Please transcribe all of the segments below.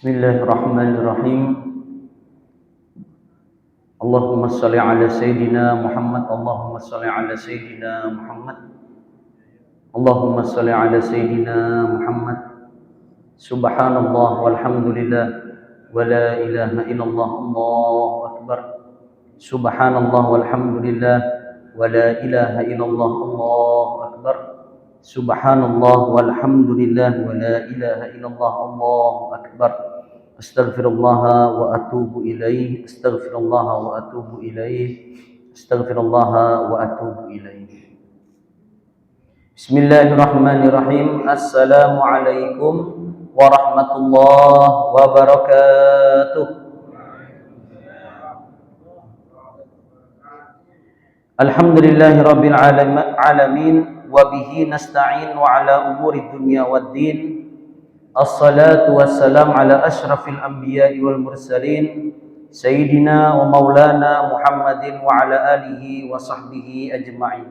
Bismillahirrahmanirrahim. Allahumma salli ala Sayyidina Muhammad. Allahumma salli ala Sayyidina Muhammad. Allahumma salli ala Sayyidina Muhammad. Subhanallah walhamdulillah wa la ilaha illallah. Allahu akbar. Subhanallah walhamdulillah wa la ilaha illallah. Allahu akbar. Subhanallah walhamdulillah wa la ilaha illallah. Allahu akbar. Astaghfirullah wa atubu ilaih. Astaghfirullah wa atubu ilaih. Astaghfirullah wa atubu ilaih. Bismillahirrahmanirrahim. Assalamualaikum warahmatullahi wabarakatuh. Alhamdulillahi rabbil alamin wa bihi nasta'in wa ala umuri dunya waddin. Assalatu wassalam ala ashrafil anbiya'i wal mursalin Sayyidina wa maulana Muhammadin wa ala alihi wa sahbihi ajma'in.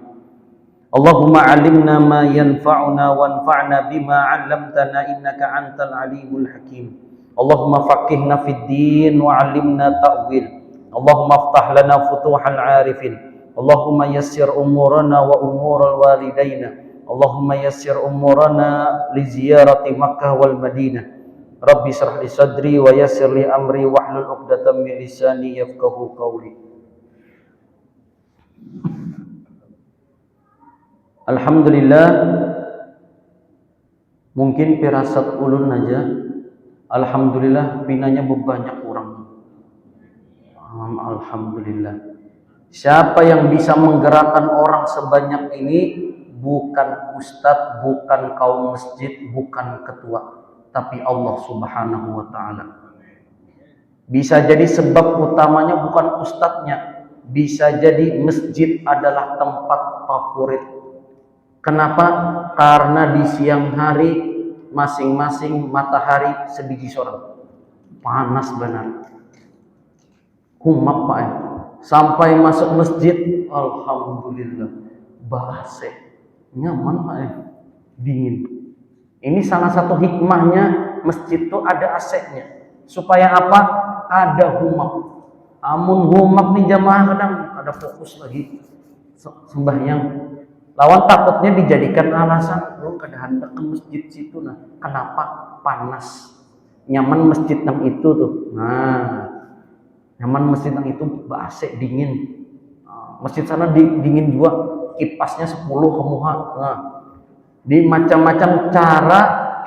Allahumma alimna ma yanfa'una wanfa'na bima 'allamtana innaka antal alimul hakim. Allahumma faqihna fid din wa 'allimna ta'wil. Allahumma aftah lana futuhal 'arifin. Allahumma yassir umurana wa umural walidaina. Allahumma yassir umurana li ziyarati Makkah wal Madinah. Rabbi shrah li sadri wa yassir li amri wahlul 'uqdatam min lisani yafqahu qawli. Alhamdulillah, mungkin pirasat ulun aja. Alhamdulillah pinanya banyak orang. Alhamdulillah. Siapa yang bisa menggerakkan orang sebanyak ini? Bukan ustadz, bukan kaum masjid, bukan ketua, tapi Allah Subhanahu wa ta'ala. Bisa jadi sebab utamanya bukan ustadznya, bisa jadi masjid adalah tempat favorit. Kenapa? Karena di siang hari masing-masing matahari sebiji sorang, panas benar, humap Pak. Sampai masuk masjid, alhamdulillah, bahasa nyaman Pak, dingin. Ini salah satu hikmahnya masjid itu ada AC-nya. Supaya apa? Ada humap. Amun humap nih jamaah kadang ada fokus lagi sembahyang. Lawan takutnya dijadikan alasan, kada hendak ke masjid situ. Nah, kenapa? Panas. Nyaman masjid yang itu tuh. Nah, nyaman masjid yang itu AC dingin. Masjid sana dingin juga, kipasnya 10 kemuha. Nah, di macam-macam cara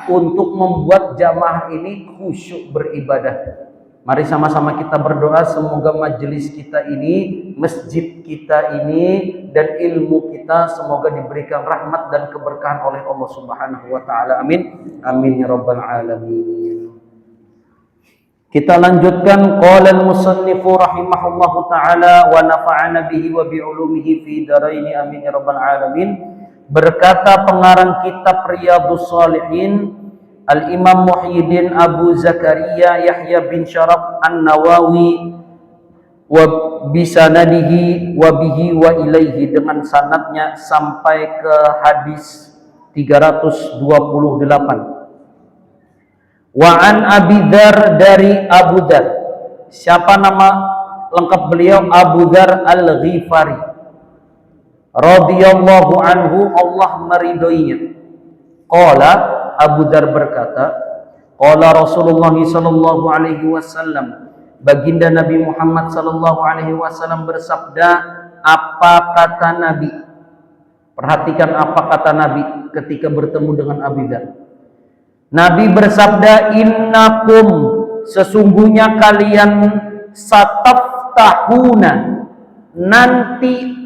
untuk membuat jamaah ini khusyuk beribadah. Mari sama-sama kita berdoa semoga majelis kita ini, masjid kita ini, dan ilmu kita semoga diberikan rahmat dan keberkahan oleh Allah Subhanahu wa ta'ala. Amin. Amin ya rabbal alamin. Kita lanjutkan. Qala al-musannifu rahimahullahu ta'ala wa nafa'ana bihi wa bi'ulumihi fi daraini amin ya rabbal alamin. Berkata pengarang kitab Riyadhus Shalihin Al-Imam Muhyiddin Abu Zakaria Yahya bin Syaraf An-Nawawi wa bisanadihi wa bihi wa ilaihi, dengan sanadnya sampai ke hadis 328. Wa an Abi Dzar, dari Abu Dzar. Siapa nama lengkap beliau? Abu Dzar Al-Ghifari radhiyallahu anhu, Allah meridhoinya. Qala, Abu Dzar berkata, qala Rasulullah sallallahu alaihi wasallam, baginda Nabi Muhammad sallallahu alaihi wasallam bersabda. Apa kata Nabi? Perhatikan apa kata Nabi ketika bertemu dengan Abu Dzar. Nabi bersabda, innakum, sesungguhnya kalian, sataftahuna, nanti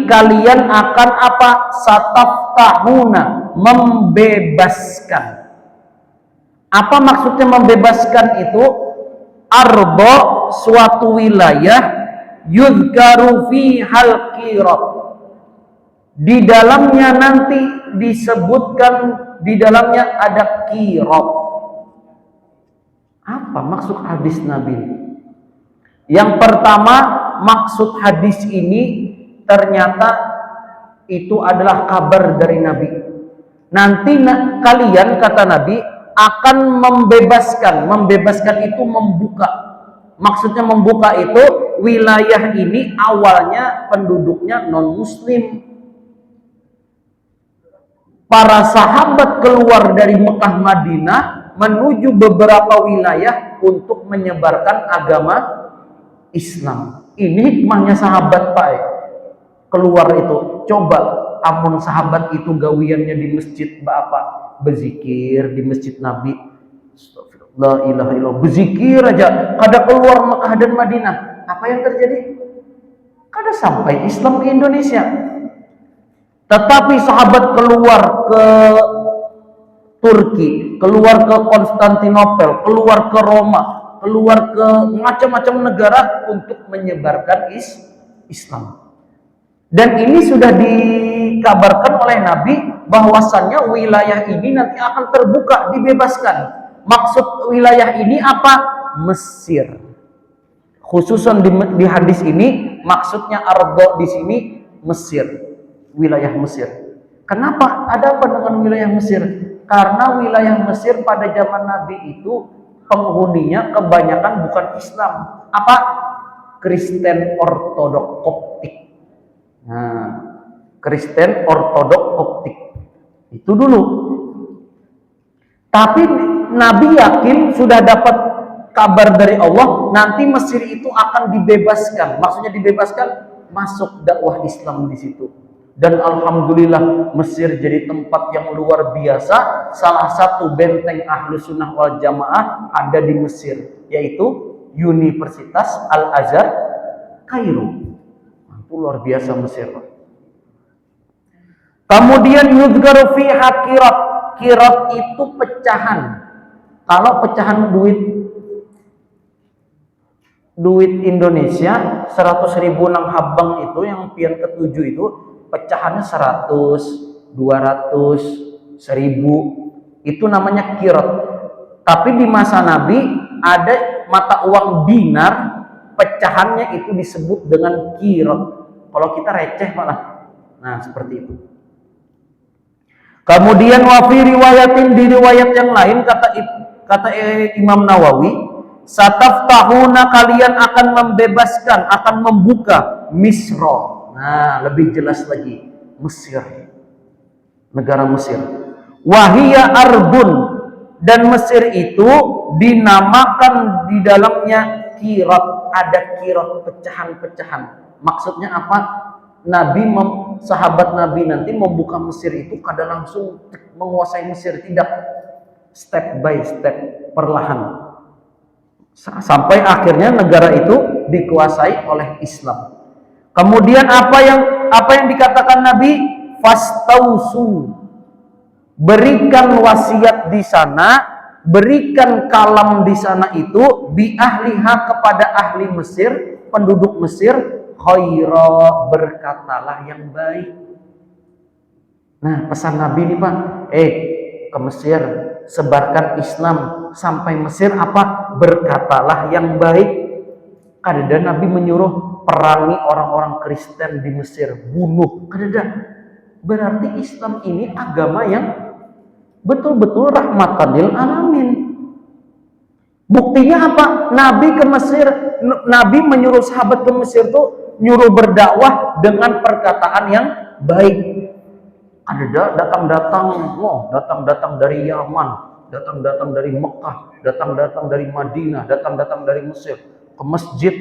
kalian akan apa? Sataftahuna, membebaskan. Apa maksudnya membebaskan itu? Arba, suatu wilayah, yudhkaru fihal qirat, di dalamnya nanti disebutkan, di dalamnya ada qirat. Apa maksud hadis Nabi? Yang pertama, maksud hadis ini ternyata itu adalah kabar dari Nabi. Nanti kalian, kata Nabi, akan membebaskan itu membuka. Maksudnya membuka itu wilayah ini awalnya penduduknya non muslim. Para sahabat keluar dari Mekah Madinah menuju beberapa wilayah untuk menyebarkan agama Islam. Ini hikmahnya sahabat, Pak. Keluar itu, coba amun sahabat itu gawiannya di masjid apa? Berzikir di masjid Nabi. La ilaha illallah, berzikir aja. Kada keluar Mekah dan Madinah, apa yang terjadi? Kada sampai Islam ke Indonesia. Tetapi sahabat keluar ke Turki, keluar ke Konstantinopel, keluar ke Roma, keluar ke macam-macam negara untuk menyebarkan Islam. Dan ini sudah dikabarkan oleh Nabi bahwasannya wilayah ini nanti akan terbuka, dibebaskan. Maksud wilayah ini apa? Mesir. Khususan di hadis ini maksudnya ardo di sini Mesir. Wilayah Mesir. Kenapa? Ada apa dengan wilayah Mesir? Karena wilayah Mesir pada zaman Nabi itu penghuninya kebanyakan bukan Islam. Apa? Kristen Ortodok Koptik. Nah, Kristen Ortodok Koptik. Itu dulu. Tapi Nabi yakin sudah dapat kabar dari Allah, nanti Mesir itu akan dibebaskan. Maksudnya dibebaskan, masuk dakwah Islam di situ. Dan alhamdulillah Mesir jadi tempat yang luar biasa. Salah satu benteng Ahlus Sunnah wal Jamaah ada di Mesir, yaitu Universitas Al-Azhar Kairo. Itu luar biasa Mesir. Kemudian yudgaru fiha qirat. Qirat itu pecahan. Kalau pecahan duit Indonesia 100.000 nang habang itu yang pian ketujuh itu pecahannya 100, 200, 1000. Itu namanya qirat. Tapi di masa Nabi ada mata uang dinar, pecahannya itu disebut dengan qirat. Kalau kita receh malah. Nah, seperti itu. Kemudian wa fi riwayatin, di riwayat yang lain kata Imam Nawawi, sataftahuna, kalian akan membebaskan, akan membuka Misra. Nah, lebih jelas lagi, Mesir, negara Mesir. Wahia arbun, dan Mesir itu dinamakan di dalamnya qirat, ada qirat, pecahan-pecahan. Maksudnya apa? Sahabat Nabi nanti membuka Mesir itu kada langsung menguasai Mesir, tidak, step by step, perlahan, sampai akhirnya negara itu dikuasai oleh Islam. Kemudian apa yang dikatakan Nabi? Fastausu, berikan wasiat di sana, berikan kalam di sana itu bi ahliha, kepada ahli Mesir, penduduk Mesir, khaira, berkatalah yang baik. Nah, pesan Nabi ini, Pak, ke Mesir, sebarkan Islam sampai Mesir, apa? Berkatalah yang baik. Kadang Nabi menyuruh perangi orang-orang Kristen di Mesir, bunuh. Kadang berarti Islam ini agama yang betul-betul rahmatan lil alamin. Buktinya apa? Nabi ke Mesir, Nabi menyuruh sahabat ke Mesir tuh nyuruh berdakwah dengan perkataan yang baik. Ada datang dari Yaman, datang dari Mekah, datang dari Madinah, datang dari Mesir ke masjid.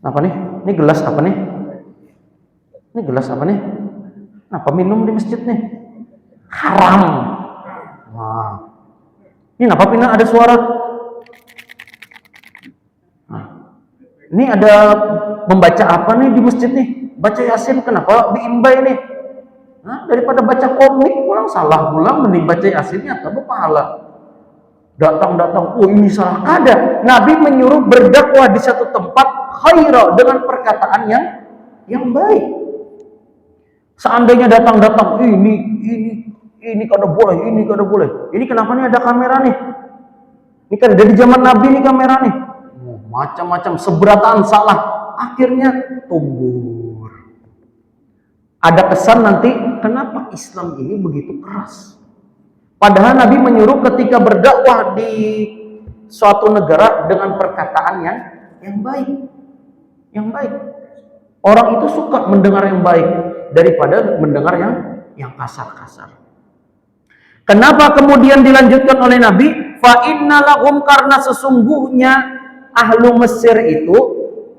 Apa nih? Ini gelas apa nih? Ini gelas apa nih? Apa minum di masjid nih? Haram. Wah. Ini kenapa pindah ada suara? Nah. Ini ada membaca apa nih di masjid nih? Baca Yasin, kenapa diimbai nih? Nah, daripada baca komik pulang salah pulang, mending baca Yasinnya atau pahala. Datang, oh ini salah. Ada. Nabi menyuruh berdakwah di satu tempat khaira, dengan perkataan yang baik. Seandainya datang ini kada boleh, ini kada boleh. Ini kenapa nih ada kamera nih? Ini kan dari zaman Nabi nih kamera nih. Macam-macam seberataan salah, akhirnya tumbur. Ada kesan nanti, kenapa Islam ini begitu keras? Padahal Nabi menyuruh ketika berdakwah di suatu negara dengan perkataan yang baik. Yang baik. Orang itu suka mendengar yang baik daripada mendengar yang kasar-kasar. Kenapa kemudian dilanjutkan oleh Nabi? Fa inna lahum, karena sesungguhnya ahlu Mesir itu,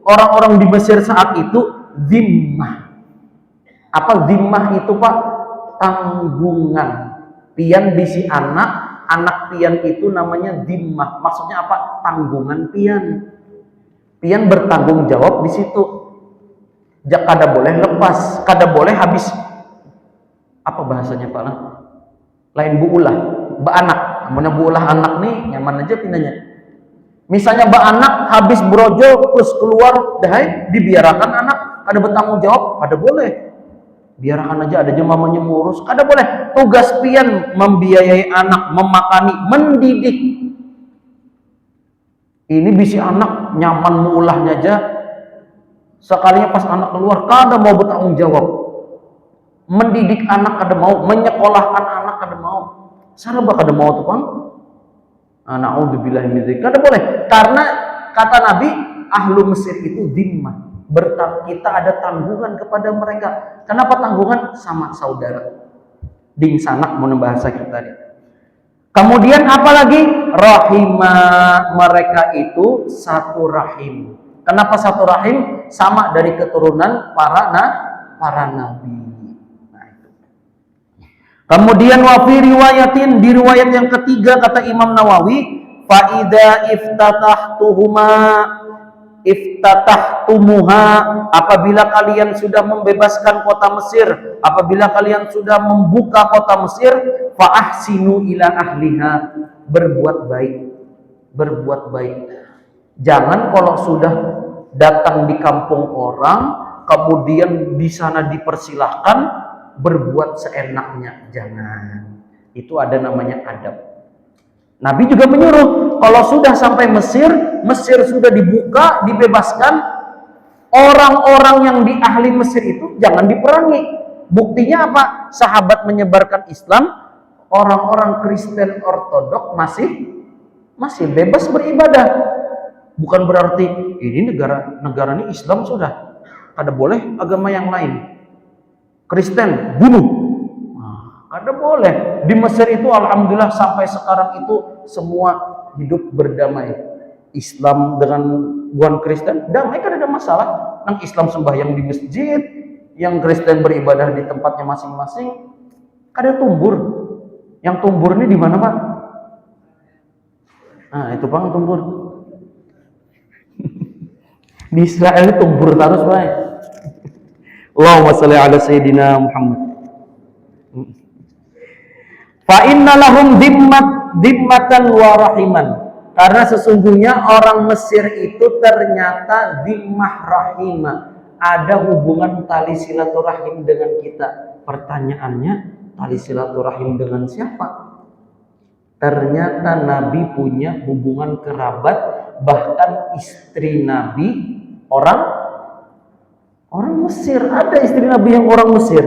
orang-orang di Mesir saat itu, zimmah. Apa zimmah itu, Pak? Tanggungan. Pian bisi anak pian itu namanya zimmah. Maksudnya apa? Tanggungan pian. Pian bertanggung jawab di situ. Kada boleh lepas, kada boleh habis. Apa bahasanya, Pak? Lain bu ulah, anak. Namanya bu ulah anak nih, nyaman aja pindahnya. Misalnya anak habis brojo terus keluar, dibiarkan anak, kada bertanggung jawab, kada boleh. Biarkan aja, ada mamanya ngurus, kada boleh. Tugas pian membiayai anak, memakani, mendidik. Ini bisi anak nyaman muulahnya aja, sekalinya pas anak keluar kada mau bertanggung jawab. Mendidik anak kada mau, menyekolahkan anak kada mau. Saraba kada mau tuh, Bang. Na'udzubillahi min dzalik. Kada boleh. Karena kata Nabi, ahlu Mesir itu zimmah. Kita ada tanggungan kepada mereka. Kenapa tanggungan? Sama saudara. Ding sanak mau bahasa kita tadi. Kemudian apalagi? Rahimah, mereka itu satu rahim. Kenapa satu rahim? Sama dari keturunan para nabi. Nah, itu. Kemudian wa fi riwayatin, di riwayat yang ketiga kata Imam Nawawi, fa idza iftatahtumuha, apabila kalian sudah membebaskan kota Mesir, apabila kalian sudah membuka kota Mesir, fa ahsinu ila ahliha, berbuat baik. Jangan kalau sudah datang di kampung orang, kemudian di sana dipersilahkan berbuat seenaknya, jangan. Itu ada namanya adab. Nabi juga menyuruh, kalau sudah sampai Mesir sudah dibuka, dibebaskan, orang-orang yang di ahli Mesir itu jangan diperangi. Buktinya apa? Sahabat menyebarkan Islam, orang-orang Kristen Ortodok masih bebas beribadah. Bukan berarti ini negara ini Islam sudah, kada boleh agama yang lain. Kristen bunuh, kada boleh. Di Mesir itu alhamdulillah sampai sekarang itu semua hidup berdamai. Islam dengan bukan Kristen damai, kan ada masalah. Nang Islam sembahyang di masjid, yang Kristen beribadah di tempatnya masing-masing, kada tumbur. Yang tumbur ini di mana, Pak? Nah, itu Bang tumbur. Di Israel ini tumbur terus, Pak. Allahumma shalli ala sayyidina Muhammad. Fa inna lahum dhimmatan wa rahiman. Karena sesungguhnya orang Mesir itu ternyata dhimmah rahimah. Ada hubungan tali silaturahim dengan kita. Pertanyaannya, tali silaturahim dengan siapa? Ternyata Nabi punya hubungan kerabat, bahkan istri Nabi orang Mesir. Ada istri Nabi yang orang Mesir.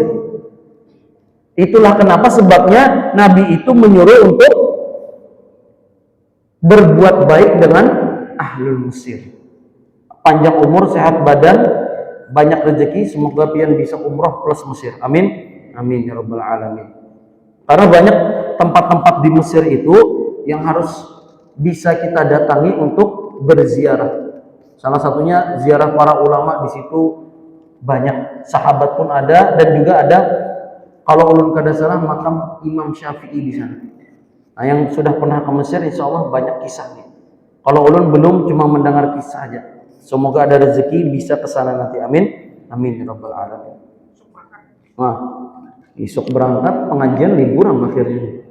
Itulah kenapa sebabnya Nabi itu menyuruh untuk berbuat baik dengan ahlul Mesir. Panjang umur, sehat badan, banyak rezeki, semoga pian bisa umroh plus Mesir. Amin. Amin ya rabbal alamin. Karena banyak tempat-tempat di Mesir itu yang harus bisa kita datangi untuk berziarah. Salah satunya ziarah para ulama, di situ banyak, sahabat pun ada, dan juga ada, kalau ulun kada salah, makam Imam Syafi'i di sana. Nah, yang sudah pernah ke Mesir insya Allah banyak kisahnya. Kalau ulun belum, cuma mendengar kisah aja. Semoga ada rezeki bisa ke sana nanti. Amin. Amin ya rabbal alamin. Nah, besok berangkat, pengajian libur akhirnya.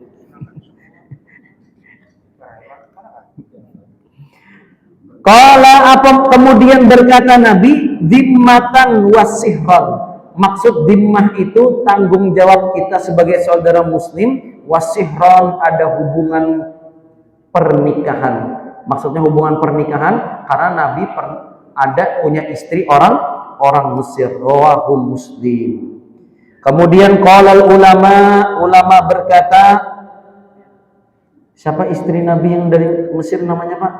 Qala, apa kemudian berkata Nabi, dhimmatan wasihran. Maksud dhimmah itu tanggung jawab kita sebagai saudara muslim, wasihran ada hubungan pernikahan. Maksudnya hubungan pernikahan karena Nabi ada punya istri orang Mesir. Rawahu Muslim. Kemudian qalal ulama berkata, siapa istri Nabi yang dari Mesir namanya Pak?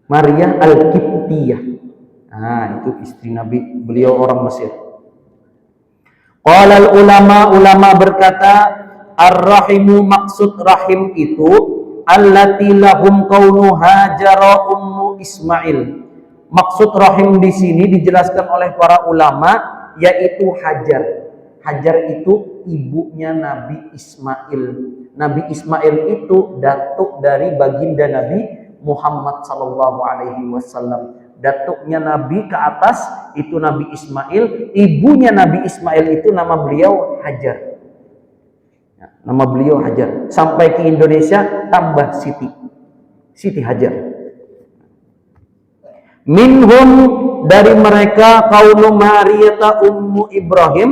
Maria Al-Qibtiyah. Nah, itu istri Nabi, beliau orang Mesir. Qalal ulama berkata, ar-rahimu maksud rahim itu allati lahum kaunu Hajara ummu Ismail. Maksud rahim di sini dijelaskan oleh para ulama yaitu Hajar. Hajar itu ibunya Nabi Ismail. Nabi Ismail itu datuk dari baginda Nabi Muhammad sallallahu alaihi wasallam. Datuknya Nabi ke atas itu Nabi Ismail, ibunya Nabi Ismail itu nama beliau Hajar. Nama beliau Hajar. Sampai ke Indonesia tambah Siti Hajar. Minhum dari mereka kaunu Mariyata ummu Ibrahim,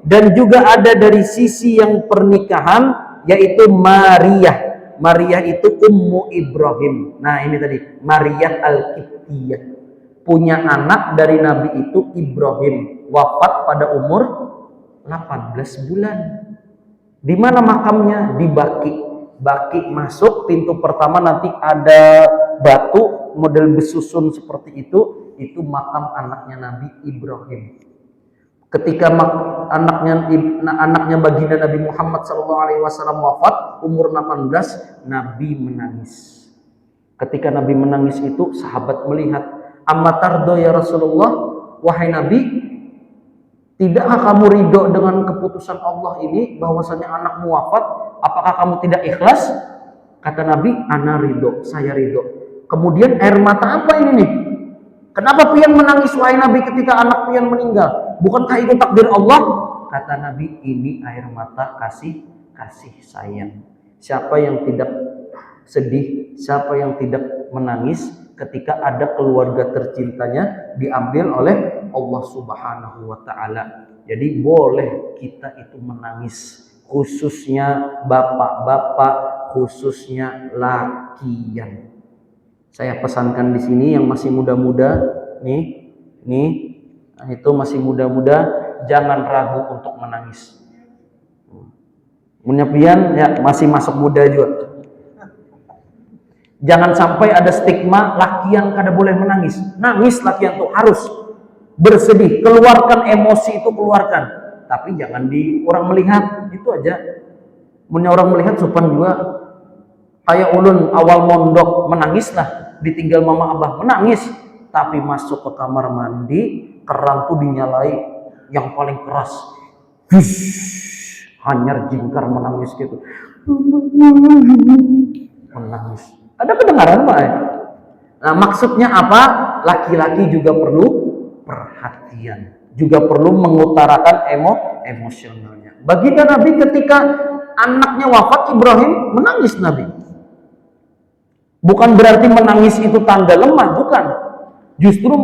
dan juga ada dari sisi yang pernikahan yaitu Maria. Maria itu ummu Ibrahim. Nah, ini tadi Maria Al-Qibtiyah. Punya anak dari Nabi itu Ibrahim, wafat pada umur 18 bulan. Di mana makamnya? Di Baqi. Baqi masuk pintu pertama nanti ada batu model besusun seperti itu makam anaknya Nabi Ibrahim. Ketika anaknya baginda Nabi Muhammad SAW wafat umur 18, Nabi menangis. Ketika Nabi menangis itu sahabat melihat, amma tardo ya Rasulullah, wahai Nabi, tidakkah kamu ridho dengan keputusan Allah ini bahwasanya anakmu wafat? Apakah kamu tidak ikhlas? Kata Nabi, ana ridho, saya ridho. Kemudian air mata apa ini nih? Kenapa pian menangis wahai Nabi ketika anak pian meninggal? Bukankah itu takdir Allah? Kata Nabi, ini air mata kasih sayang. Siapa yang tidak sedih, siapa yang tidak menangis ketika ada keluarga tercintanya diambil oleh Allah Subhanahu wa taala. Jadi boleh kita itu menangis, khususnya bapak-bapak, khususnya lakian. Saya pesankan di sini yang masih muda-muda nih itu masih muda-muda, jangan ragu untuk menangis. Menyepian ya masih masuk muda juga. Jangan sampai ada stigma lakian kada boleh menangis. Nangis lakian tuh harus bersedih, keluarkan emosi itu keluarkan. Tapi jangan di orang melihat, itu aja. Punya orang melihat sopan juga. Kayak ulun awal mondok menangis lah, ditinggal mama abah menangis, tapi masuk ke kamar mandi keran tuh dinyalai yang paling keras, hanyar jingkar menangis gitu, menangis. Ada kedengaran Pak? Nah, maksudnya apa? Laki-laki juga perlu perhatian, juga perlu mengutarakan emosionalnya. Baginda Nabi ketika anaknya wafat Ibrahim menangis Nabi. Bukan berarti menangis itu tanda lemah, bukan. Justru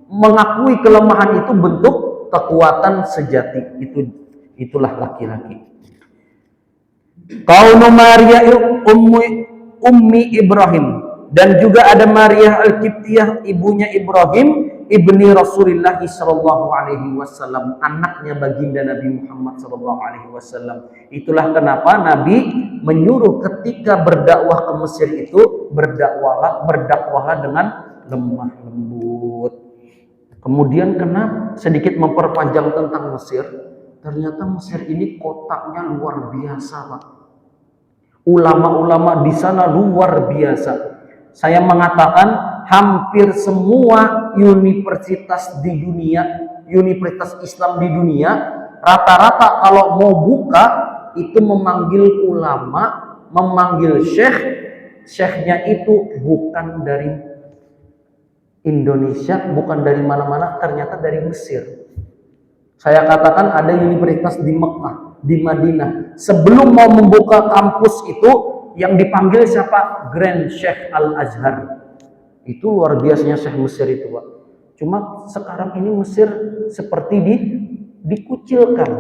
mengakui kelemahan itu bentuk kekuatan sejati. Itulah laki-laki. Kaunu Maria ummi Ibrahim, dan juga ada Maria Al-Qibtiyah, ibunya Ibrahim, ibni Rasulullah sallallahu alaihi wasallam, anaknya baginda Nabi Muhammad sallallahu alaihi wasallam. Itulah kenapa Nabi menyuruh ketika berdakwah ke Mesir itu berdakwahlah dengan lemah lembut. Kemudian kenapa sedikit memperpanjang tentang Mesir? Ternyata Mesir ini kotaknya luar biasa, Pak. Ulama-ulama di sana luar biasa. Saya mengatakan hampir semua universitas di dunia, universitas Islam di dunia, rata-rata kalau mau buka itu memanggil ulama, memanggil syekhnya itu bukan dari Indonesia, bukan dari mana-mana, ternyata dari Mesir. Saya katakan ada universitas di Mekah, di Madinah. Sebelum mau membuka kampus itu, yang dipanggil siapa? Grand Sheikh Al-Azhar. Itu luar biasanya Syekh Mesir itu, Pak. Cuma sekarang ini Mesir seperti dikucilkan.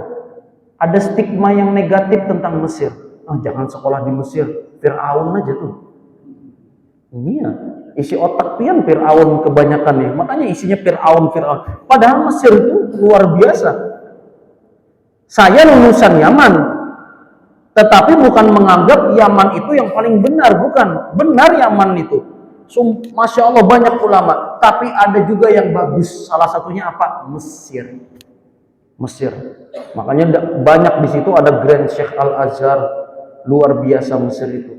Ada stigma yang negatif tentang Mesir. Jangan sekolah di Mesir, Fir'aun aja tuh. Ini ya, isi otak pian Fir'aun kebanyakan nih. Makanya isinya Fir'aun. Padahal Mesir itu luar biasa. Saya lulusan Yaman, tetapi bukan menganggap Yaman itu yang paling benar, bukan. Benar Yaman itu. Masya Allah banyak ulama, tapi ada juga yang bagus. Salah satunya apa? Mesir. Mesir. Makanya banyak di situ ada Grand Sheikh Al Azhar, luar biasa Mesir itu.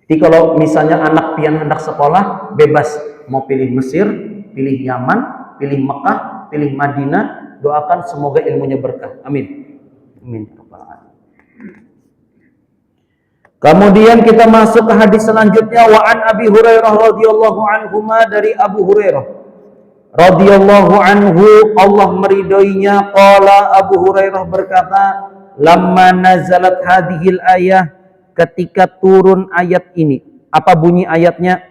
Jadi kalau misalnya anak pian hendak sekolah, bebas mau pilih Mesir, pilih Yaman, pilih Mekah, pilih Madinah, doakan semoga ilmunya berkah. Amin. Amin. Kemudian kita masuk ke hadis selanjutnya, wa an Abi Hurairah radhiyallahu anhu, dari Abu Hurairah radhiyallahu anhu, Allah meridhoinya, qala Abu Hurairah berkata, lamma nazalat hadhil ayah, ketika turun ayat ini. Apa bunyi ayatnya?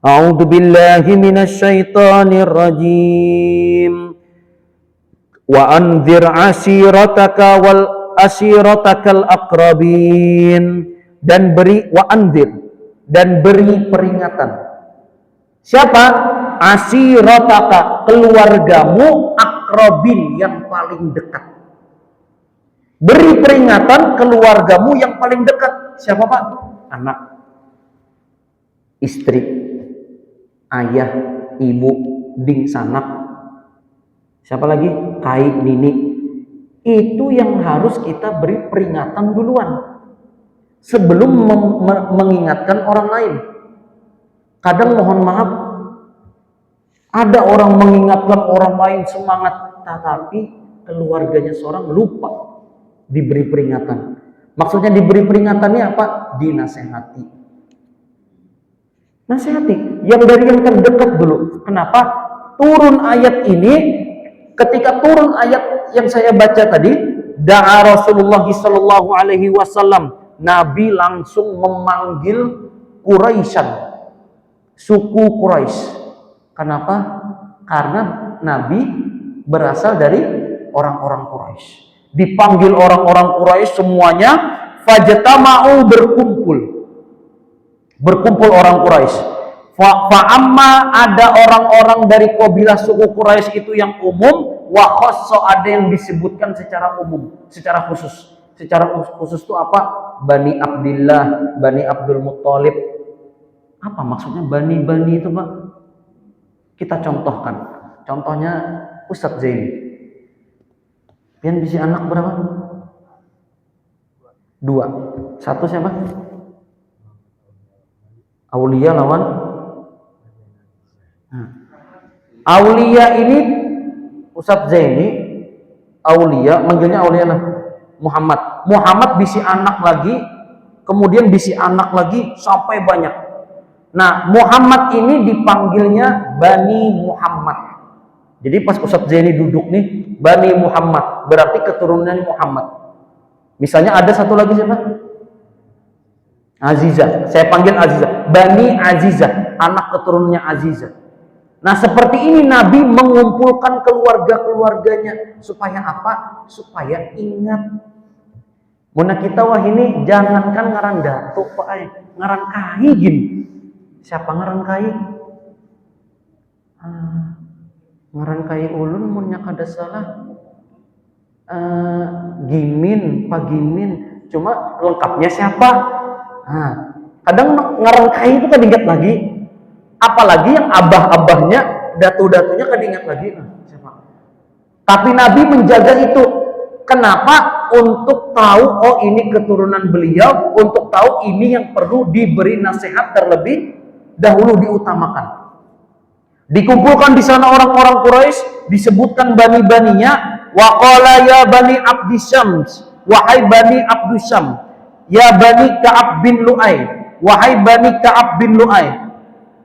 A'udzu billahi minasyaitonir rajim. Wa anzir ashirataka wal ashiratakal aqrabin, dan beri wa anzir, dan beri peringatan. Siapa? Ashirataka, keluargamu, aqrabin, yang paling dekat. Beri peringatan keluargamu yang paling dekat. Siapa Pak? Anak, istri, ayah, ibu, ding sanak. Siapa lagi? Kai, nini. Itu yang harus kita beri peringatan duluan sebelum mengingatkan orang lain. Kadang mohon maaf, ada orang mengingatkan orang lain semangat, tetapi keluarganya seorang lupa diberi peringatan. Maksudnya diberi peringatannya apa? Dinasehati. Nasihati yang dari yang terdekat dulu. Kenapa? Turun ayat ini, ketika turun ayat yang saya baca tadi, da'a Rasulullah sallallahu alaihi wasallam, Nabi langsung memanggil Quraisyan, suku Quraisy. Kenapa? Karena Nabi berasal dari orang-orang Quraisy. Dipanggil orang-orang Quraisy semuanya, fajtama'u, berkumpul orang Quraisy. Fa'amma, ada orang-orang dari kabilah suku Quraisy itu yang umum, wa khassa, ada yang disebutkan secara umum, secara khusus. Secara khusus itu apa? Bani Abdillah, Bani Abdul Muttalib. Apa maksudnya bani-bani itu Pak? Kita contohkan. Contohnya Ustadz Zaini. Pian bisi anak berapa? 2. Satu siapa? Aulia lawan. Aulia ini Ustadz Zaini, Aulia, manggilnya Aulia lah. Muhammad bisi anak lagi, kemudian bisi anak lagi, sampai banyak. Nah, Muhammad ini dipanggilnya Bani Muhammad. Jadi pas Ustadz Zaini duduk nih, Bani Muhammad, berarti keturunannya Muhammad. Misalnya ada satu lagi siapa? Azizah, saya panggil Azizah, Bani Azizah, anak keturunannya Azizah. Nah, seperti ini Nabi mengumpulkan keluarga-keluarganya supaya apa? Supaya ingat. Muna kita wah ini jangankan ngaran datuk Pak, ngaran kai gini. Siapa ngaran kai? Ngaran kai ulun munnya kada salah. Gimin, Pak Gimin. Cuma lengkapnya siapa? Kadang ngaran kai itu kan ingat lagi. Apalagi yang abah-abahnya, datu-datunya kan ingat lagi. Siapa? Tapi Nabi menjaga itu. Kenapa? Untuk tahu, oh ini keturunan beliau, untuk tahu ini yang perlu diberi nasihat terlebih dahulu, diutamakan. Dikumpulkan di sana orang-orang Quraisy, disebutkan bani-baninya, wa qala ya bani Abdi Syams, wahai bani Abdi Syam, ya bani Ka'ab bin Lu'ay, wahai bani Ka'ab bin Lu'ay,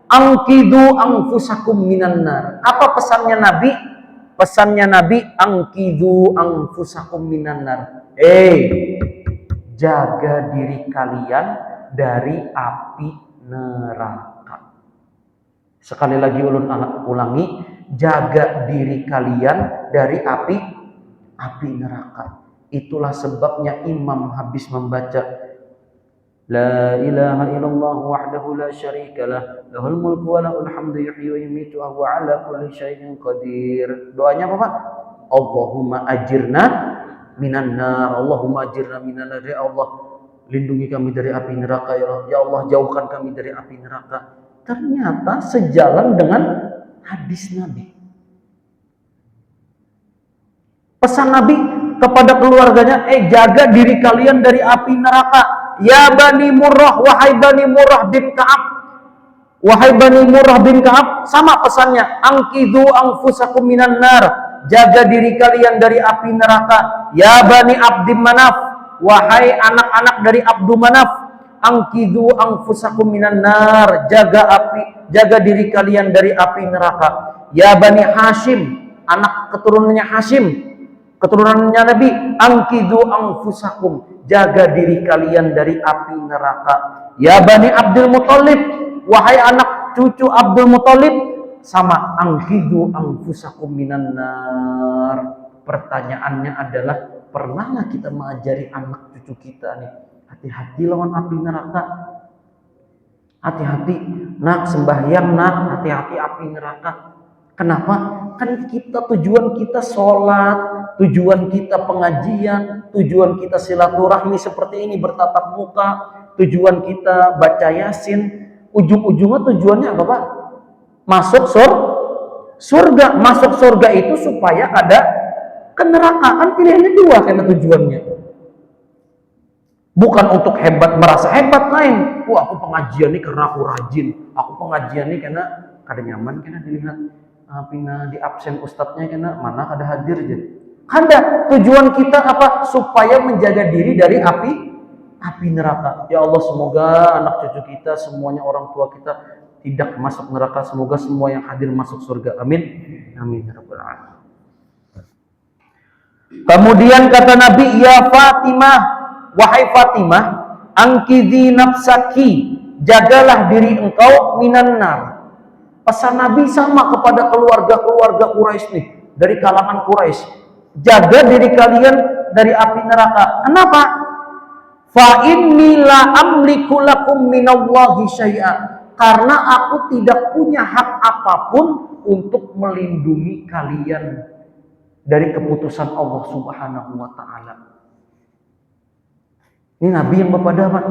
angkidu anfusakum minan nar. Apa pesannya Nabi? Pesannya Nabi, angkidu anfusakum minan nar. Jaga diri kalian dari api neraka. Sekali lagi ulun ulangi, jaga diri kalian dari api neraka. Itulah sebabnya Imam habis membaca La ilaha illallah wahdahu la syarika lah, lahul mulku wa lahul hamdu yuhyi wa yumiitu wa huwa ala kulli syai'in qadir. Doanya apa Pak? Allahumma ajirna minan nar. Allahumma ajirna minan nar. Ya Allah, lindungi kami dari api neraka ya Allah. Ya Allah, jauhkan kami dari api neraka. Ternyata sejalan dengan hadis Nabi. Pesan Nabi kepada keluarganya, jaga diri kalian dari api neraka. Ya Bani Murrah, wahai Bani Murrah bin Ka'ab. Wahai Bani Murrah bin Ka'ab, sama pesannya. Angkidu anfusakum minan nar. Jaga diri kalian dari api neraka. Ya Bani Abdim Manaf, wahai anak-anak dari Abdu Manaf. Angkidu anfusakum minan nar. Jaga diri kalian dari api neraka. Ya Bani Hashim, anak keturunannya Hashim, keturunannya Nabi, angkidu anfusakum, jaga diri kalian dari api neraka. Ya Bani Abdul Muthalib, wahai anak cucu Abdul Muthalib, sama angkidu anfusakum minan nar. Pertanyaannya adalah, pernahkah kita mengajari anak cucu kita nih, hati-hati lawan api neraka. Hati-hati nak sembahyang nak, hati-hati api neraka. Kenapa? Kan tujuan kita sholat, tujuan kita pengajian, tujuan kita silaturahmi seperti ini, bertatap muka, tujuan kita baca Yasin, ujung-ujungnya tujuannya apa Pak? Masuk surga. Masuk surga itu supaya ada ke neraka. Kan pilihannya dua karena tujuannya. Bukan untuk merasa hebat lain. Aku pengajian nih karena aku rajin. Aku pengajian nih karena kada nyaman, karena dilihat pina di absen ustadznya, karena mana kada hadir aja. Kada, tujuan kita apa? Supaya menjaga diri dari api neraka. Ya Allah, semoga anak cucu kita, semuanya orang tua kita tidak masuk neraka. Semoga semua yang hadir masuk surga. Amin. Amin ya rabbal alamin. Kemudian kata Nabi, ya Fatimah, wahai Fatimah, angkidhi nafsaki, jagalah diri engkau minan nar. Pesan Nabi sama kepada keluarga Quraisy nih, dari kalangan Quraisy. Jaga diri kalian dari api neraka. Kenapa? Fa inni la amliku lakum minallahi syai'a. Karena aku tidak punya hak apapun untuk melindungi kalian dari keputusan Allah Subhanahu wa taala. Ini Nabi yang berpendapat,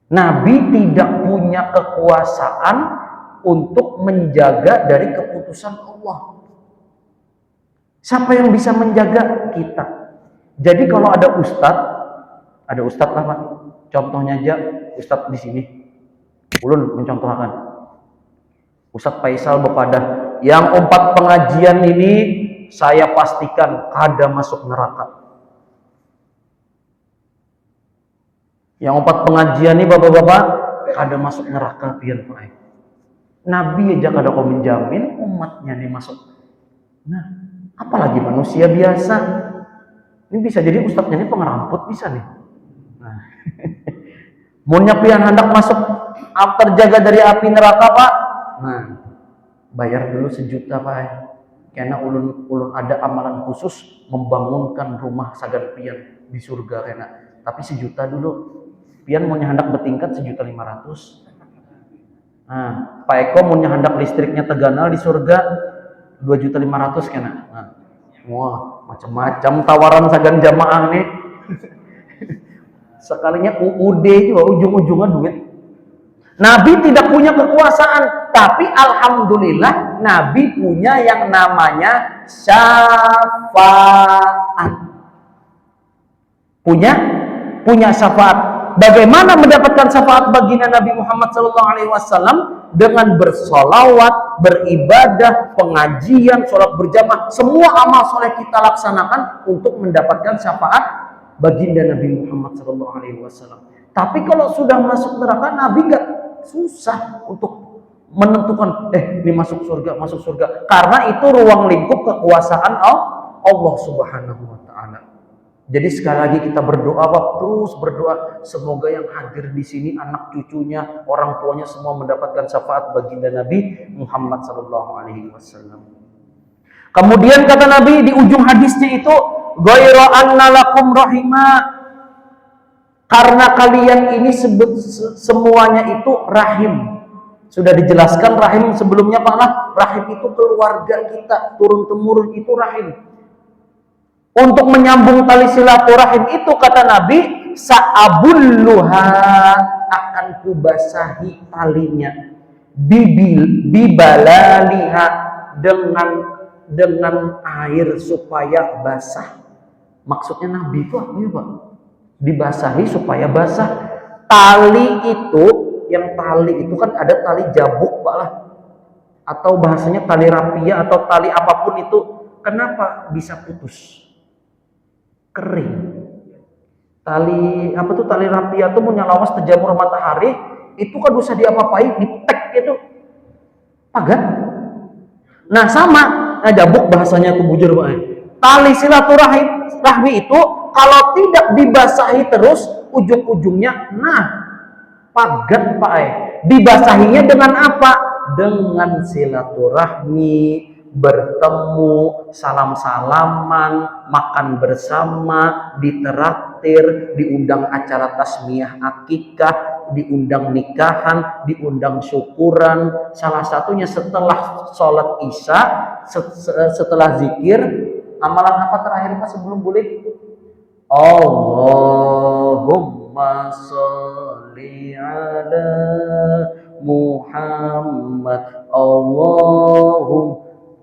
Nabi tidak punya kekuasaan untuk menjaga dari keputusan Allah. Siapa yang bisa menjaga? Kita. Jadi kalau ada ustadz lah Pak. Contohnya aja ustadz di sini. Ulun mencontohkan. Ustadz Faisal berpada, yang 4 pengajian ini saya pastikan kada masuk neraka. Yang 4 pengajian ini bapak-bapak kada masuk neraka pian Pak. Nabi aja kada kau menjamin umatnya nih masuk. Nah, apalagi manusia biasa. Ini bisa jadi ustadznya ini pengeramput bisa nih. Nah. Munnya pian hendak masuk terjaga dari api neraka Pak. Nah, bayar dulu 1 juta Pak. Karena ulun ada amalan khusus membangunkan rumah sagan pian di surga karena. Tapi 1 juta dulu. Pian mau hendak bertingkat 1.500.000. Nah, Pak Eko mau hendak listriknya teganal di surga 2.500.000 kena. Nah, wah, macam-macam tawaran sagan jamaah nih. Sekalinya UUD juga ujung-ujungnya duit. Nabi tidak punya kekuasaan, tapi alhamdulillah Nabi punya yang namanya syafaat. Punya syafaat. Bagaimana mendapatkan syafaat baginda Nabi Muhammad SAW? Dengan bersolawat, beribadah, pengajian, sholat berjamaah, semua amal soleh kita laksanakan untuk mendapatkan syafaat baginda Nabi Muhammad SAW. Tapi kalau sudah masuk neraka, Nabi gak susah untuk menentukan ini masuk surga, karena itu ruang lingkup kekuasaan Allah Subhanahu wa taala. Jadi sekali lagi kita berdoa, terus berdoa semoga yang hadir di sini anak cucunya, orang tuanya semua mendapatkan syafaat baginda Nabi Muhammad SAW. Kemudian kata Nabi di ujung hadisnya itu, ghairu anna lakum rahima, karena kalian ini semuanya itu rahim. Sudah dijelaskan rahim sebelumnya Pak lah, rahim itu keluarga kita, turun temurun itu rahim. Untuk menyambung tali silaturahim itu kata Nabi, sa'abulluha, akan kubasahi talinya, bibalaliha, dengan air supaya basah. Maksudnya Nabi itu apa ya Pak? Dibasahi supaya basah. Tali itu, yang tali itu kan ada tali jabuk Pak lah, atau bahasanya tali rapia atau tali apapun itu, kenapa bisa putus? Kering. Tali apa tuh, tali rapia tuh punya lawas terjamur matahari, itu kan bisa diapa-apain, ditek itu pagar. Nah sama, nah jabuk bahasanya tuh bujur Pak. Tali silaturahmi itu kalau tidak dibasahi terus ujung-ujungnya, nah pagar Pak. Dibasahinya dengan apa? Dengan silaturahmi, bertemu, salam-salaman, makan bersama, ditraktir, diundang acara tasmiyah akikah, diundang nikahan, diundang syukuran. Salah satunya setelah sholat isya, setelah zikir, amalan apa terakhir Pak sebelum bulik? Allahumma sholli ala Muhammad.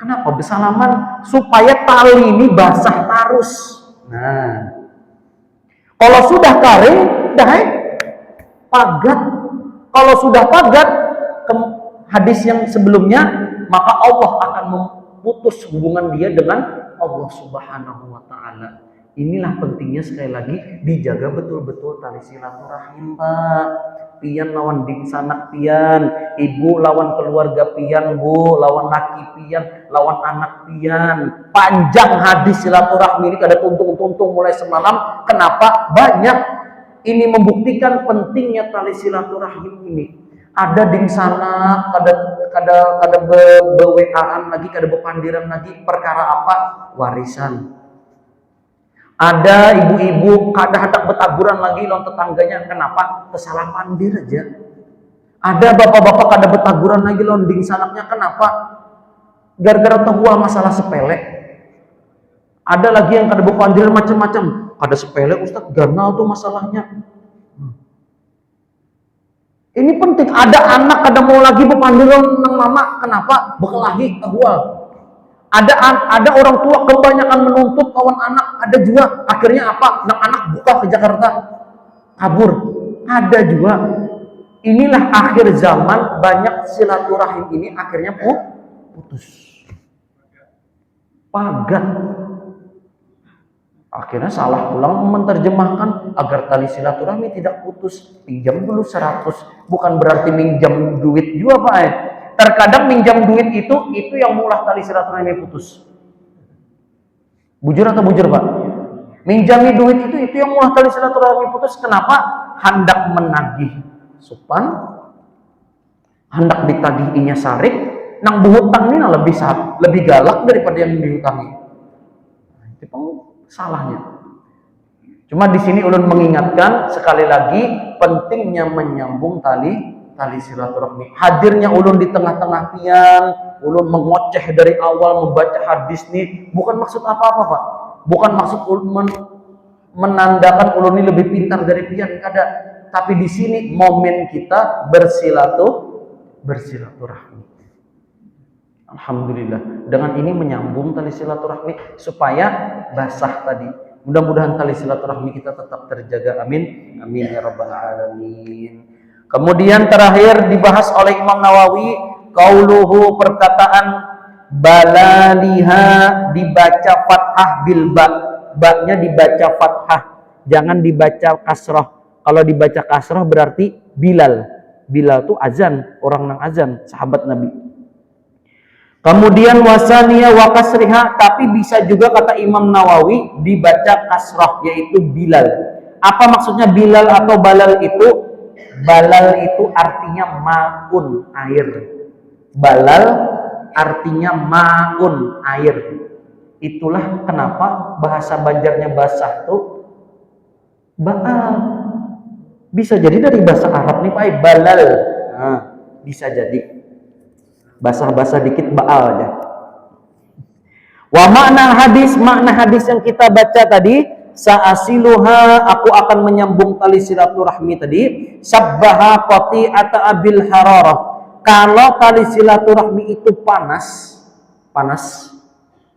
Kenapa bersalaman? Supaya tali ini basah terus. Nah, kalau sudah kering, dah pagat. Kalau sudah pagat, hadis yang sebelumnya, maka Allah akan memutus hubungan dia dengan Allah Subhanahu wa Ta'ala. Inilah pentingnya sekali lagi dijaga betul-betul tali silaturahim Pak. Pian lawan ding sanak pian, ibu lawan keluarga pian bu, lawan laki pian, lawan anak pian. Panjang hadis silaturahmi ini, kada tuntung-tuntung mulai semalam. Kenapa? Banyak. Ini membuktikan pentingnya tali silaturahim ini. Ada ding sana, kada beweaan lagi, kada bepandiran lagi. Perkara apa? Warisan. Ada ibu-ibu kada hendak betaguran lagi lawan tetangganya, kenapa? Kesalah pandir aja. Ada bapak-bapak kada betaguran lagi lawan ding sanaknya, kenapa? Gara-gara tahuah masalah sepele. Ada lagi yang kada bepandiran macam-macam, kada sepele Ustaz, ganal tuh masalahnya. Ini penting. Ada anak kada mau lagi bepandiran nang mama, kenapa? Bekelahi tahuah. Ada orang tua kebanyakan menuntut kawan anak, ada juga akhirnya apa? Anak buka ke Jakarta, kabur. Ada juga. Inilah akhir zaman, banyak silaturahim ini akhirnya putus. Pagat. Akhirnya salah pulang menerjemahkan agar tali silaturahmi tidak putus. Pinjam dulu 100, bukan berarti minjam duit juga Pak. Terkadang minjam duit itu yang mulah tali silaturahmi putus. Bujur atau bujur Pak? Minjami duit itu yang mulah tali silaturahmi putus. Kenapa? Hendak menagih supan, hendak ditagih inya sarik, nang buhutang ini lebih galak daripada yang dihutangi. Itu salahnya. Cuma di sini ulun mengingatkan sekali lagi pentingnya menyambung tali silaturahmi. Hadirnya ulun di tengah-tengah pian, ulun mengoceh dari awal membaca hadis nih, bukan maksud apa-apa Pak. Bukan maksud ulun menandakan ulun ini lebih pintar dari pian, kada. Tapi di sini momen kita bersilaturahmi. Alhamdulillah. Dengan ini menyambung tali silaturahmi supaya basah tadi. Mudah-mudahan tali silaturahmi kita tetap terjaga. Amin. Amin ya rabbal alamin. Kemudian terakhir dibahas oleh Imam Nawawi, qauluhu, perkataan balaliha dibaca fathah bil ba. Ba-nya dibaca fathah, jangan dibaca kasrah. Kalau dibaca kasrah berarti Bilal. Bilal itu azan, orang nang azan, sahabat Nabi. Kemudian wasaniya wa kasriha, tapi bisa juga kata Imam Nawawi dibaca kasrah, yaitu Bilal. Apa maksudnya Bilal atau Balal itu? Balal itu artinya maun, air. Balal artinya maun, air. Itulah kenapa bahasa Banjarnya basah tuh baal. Bisa jadi dari bahasa Arab nih Pak, balal. Nah, Bisa jadi. Basah-basah dikit baal aja. Wa makna hadis yang kita baca tadi, sa'asiluha, aku akan menyambung tali silaturahmi tadi, sabbaha qati'ata abil hararah. Kalau tali silaturahmi itu panas,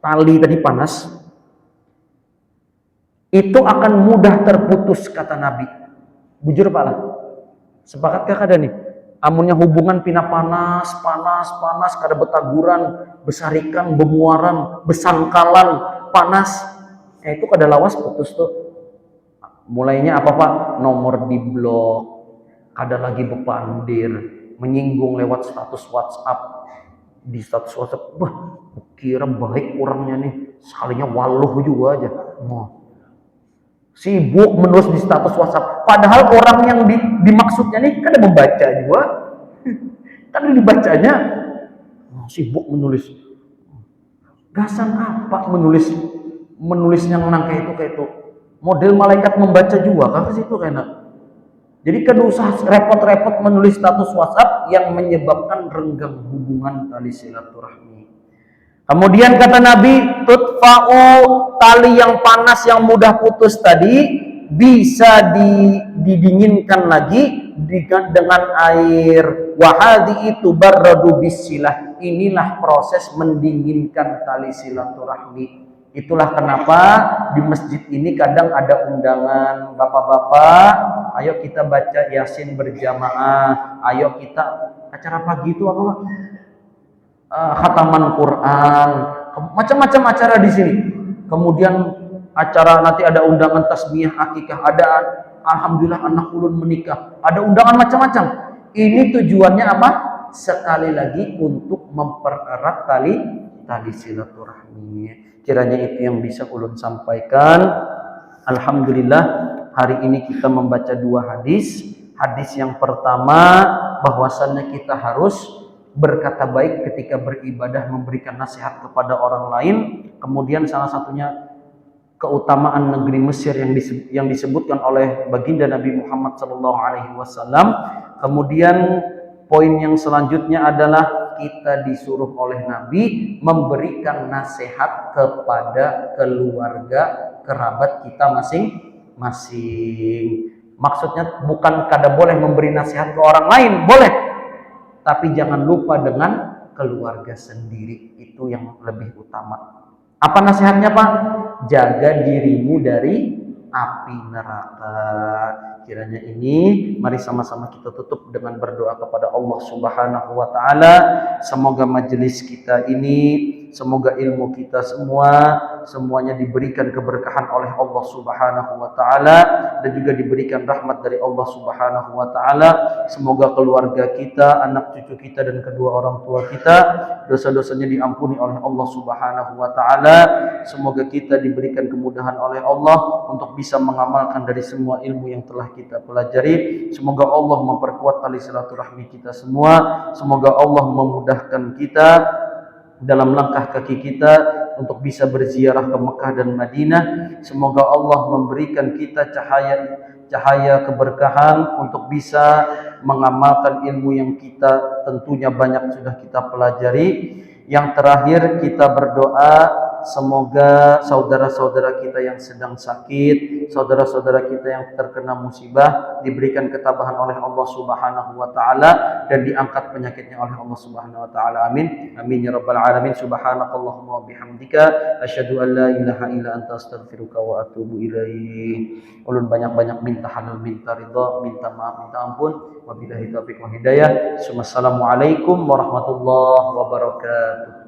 tali tadi panas, itu akan mudah terputus kata Nabi. Bujur Pak lah. Sepakatkah kada nih? Amunnya hubungan pina panas, kada betaguran, besarikan, bemuaran, besangkalan, panas. Itu kada lawas putus tuh. Mulainya apa Pak? Nomor di blok, kada lagi bepandir, menyinggung lewat status WhatsApp. Di status WhatsApp, kira baik orangnya nih, sekalinya waluh juga aja. Sibuk menulis di status WhatsApp. Padahal orang yang dimaksudnya nih kan membaca juga. Kan dibacanya sibuk menulis. Gasan apa menulis yang nang kayak itu. Model malaikat membaca juga kan ke situ kayaknya. Jadi kada usah repot-repot menulis status WhatsApp yang menyebabkan renggang hubungan tali silaturahmi. Kemudian kata Nabi, tutfa'u, tali yang panas yang mudah putus tadi bisa didinginkan lagi dengan air. Wahadi itu barradu bisilah. Inilah proses mendinginkan tali silaturahmi. Itulah kenapa di masjid ini kadang ada undangan bapak-bapak, ayo kita baca Yasin berjamaah, ayo kita acara pagi itu apa Pak? Khataman Quran, macam-macam acara di sini. Kemudian acara nanti ada undangan tasbih akikah, ada alhamdulillah anak ulun menikah, ada undangan macam-macam. Ini tujuannya apa? Sekali lagi untuk mempererat tali silaturahmi. Kiranya itu yang bisa ulun sampaikan. Alhamdulillah hari ini kita membaca 2 hadis. Hadis yang pertama bahwasannya kita harus berkata baik ketika beribadah, memberikan nasihat kepada orang lain. Kemudian salah satunya keutamaan negeri Mesir yang disebutkan oleh baginda Nabi Muhammad SAW. Kemudian poin yang selanjutnya adalah kita disuruh oleh Nabi memberikan nasihat kepada keluarga kerabat kita masing-masing. Maksudnya bukan kada boleh memberi nasihat ke orang lain, boleh, tapi jangan lupa dengan keluarga sendiri. Itu yang lebih utama. Apa nasihatnya Pak? Jaga dirimu dari api neraka. Kiranya ini mari sama-sama kita tutup dengan berdoa kepada Allah Subhanahu wa taala. Semoga majelis kita ini, semoga ilmu kita semuanya diberikan keberkahan oleh Allah Subhanahu wa taala dan juga diberikan rahmat dari Allah Subhanahu wa taala. Semoga keluarga kita, anak cucu kita dan kedua orang tua kita dosa-dosanya diampuni oleh Allah Subhanahu wa taala. Semoga kita diberikan kemudahan oleh Allah untuk bisa mengamalkan dari semua ilmu yang telah kita pelajari. Semoga Allah memperkuat tali silaturahmi kita semua. Semoga Allah memudahkan kita dalam langkah kaki kita untuk bisa berziarah ke Mekah dan Madinah. Semoga Allah memberikan kita cahaya keberkahan untuk bisa mengamalkan ilmu yang kita tentunya banyak sudah kita pelajari. Yang terakhir kita berdoa semoga saudara-saudara kita yang sedang sakit, saudara-saudara kita yang terkena musibah diberikan ketabahan oleh Allah Subhanahu wa taala dan diangkat penyakitnya oleh Allah Subhanahu wa taala. Amin. Amin ya rabbal alamin. Subhanakallahumma wa bihamdika asyhadu an la ilaha illa anta astaghfiruka wa atubu ilaik. Ulun banyak-banyak minta halal, minta ridha, minta maaf, minta ampun. Wabillahi taufiq wa hidayah. Wassalamualaikum warahmatullahi wabarakatuh.